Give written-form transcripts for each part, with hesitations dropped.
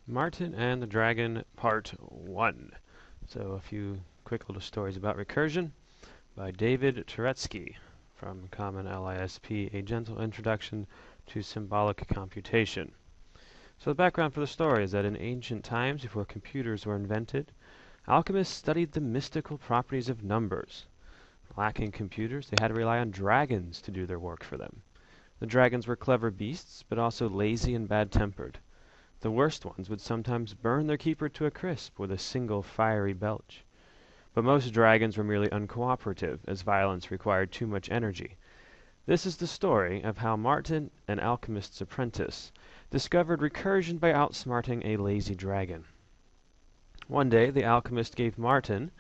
Martin and the Dragon, Part 1. So a few quick little stories about recursion by David Turetsky from Common LISP, A Gentle Introduction to Symbolic Computation. So the background for the story is that in ancient times, before computers were invented, alchemists studied the mystical properties of numbers. Lacking computers, they had to rely on dragons to do their work for them. The dragons were clever beasts, but also lazy and bad-tempered. The worst ones would sometimes burn their keeper to a crisp with a single fiery belch. But most dragons were merely uncooperative, as violence required too much energy. This is the story of how Martin, an alchemist's apprentice, discovered recursion by outsmarting a lazy dragon. One day, the alchemist gave Martin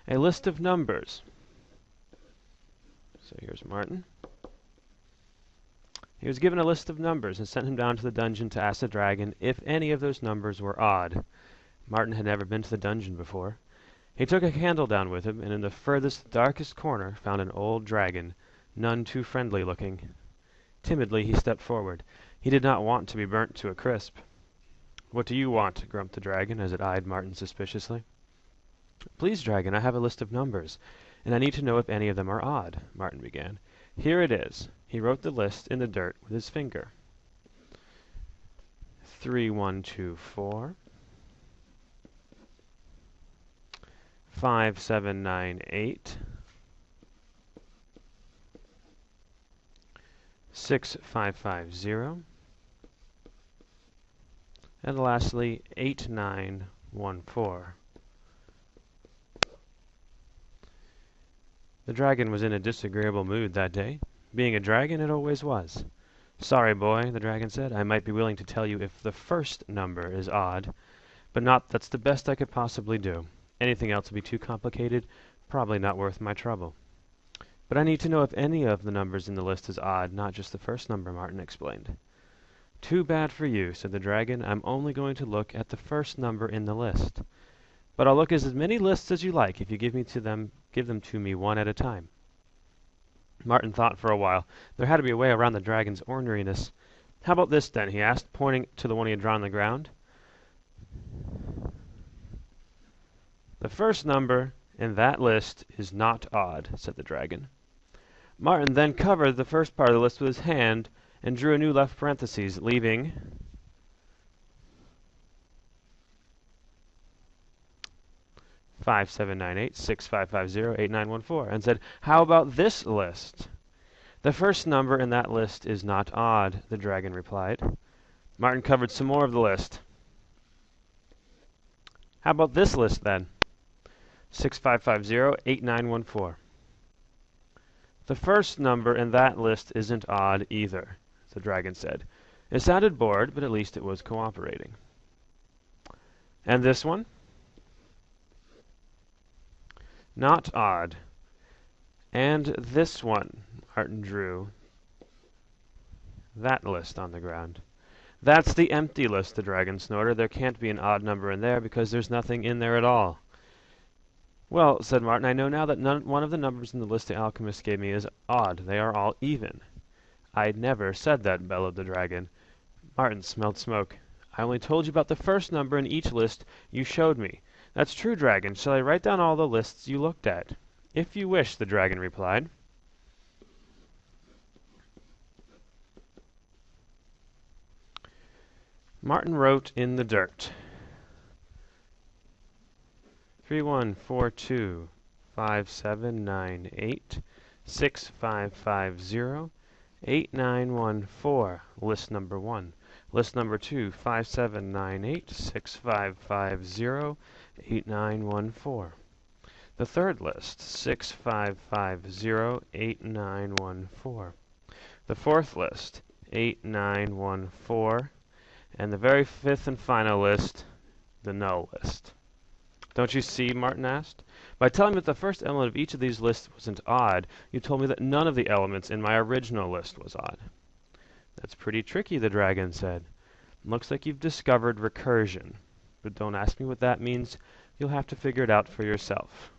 a list of numbers. So here's Martin. He was given a list of numbers and sent him down to the dungeon to ask the dragon if any of those numbers were odd. Martin had never been to the dungeon before. He took a candle down with him, and in the furthest, darkest corner found an old dragon, none too friendly looking. Timidly he stepped forward. He did not want to be burnt to a crisp. "What do you want?" grumped the dragon, as it eyed Martin suspiciously. "Please, dragon, I have a list of numbers, and I need to know if any of them are odd," Martin began. "Here it is." He wrote the list in the dirt with his finger. 3124, 5798, 6550, and lastly 8914. The dragon was in a disagreeable mood that day. Being a dragon, it always was. "Sorry, boy," the dragon said. "I might be willing to tell you if the first number is odd, but that's the best I could possibly do. Anything else would be too complicated, probably not worth my trouble." "But I need to know if any of the numbers in the list is odd, not just the first number," Martin explained. "Too bad for you," said the dragon. "I'm only going to look at the first number in the list. But I'll look at as many lists as you like if you give them to me one at a time." Martin thought for a while. There had to be a way around the dragon's orneriness. "How about this, then?" he asked, pointing to the one he had drawn on the ground. "The first number in that list is not odd," said the dragon. Martin then covered the first part of the list with his hand and drew a new left parenthesis, leaving 5798, 6550, 8914, and said, "How about this list?" "The first number in that list is not odd," the dragon replied. Martin covered some more of the list. "How about this list, then?" 6550, 8914. "The first number in that list isn't odd either," the dragon said. It sounded bored, but at least it was cooperating. "And this one?" "Not odd. And this one," Martin drew that list on the ground. "That's the empty list," the dragon snorted. "There can't be an odd number in there because there's nothing in there at all." "Well," said Martin, "I know now that one of the numbers in the list the alchemist gave me is odd. They are all even." "I never said that," bellowed the dragon. Martin smelled smoke. "I only told you about the first number in each list you showed me." "That's true, dragon. Shall I write down all the lists you looked at?" "If you wish," the dragon replied. Martin wrote in the dirt 3142, 5798, 6550, 8914, list number 1. List number 2, 5798, 6550, 8914. The third list, 6550, 8914. The fourth list, 8914. And the very fifth and final list, the null list. "Don't you see?" Martin asked. "By telling me that the first element of each of these lists wasn't odd, you told me that none of the elements in my original list was odd." "That's pretty tricky," the dragon said. "Looks like you've discovered recursion. But don't ask me what that means. You'll have to figure it out for yourself."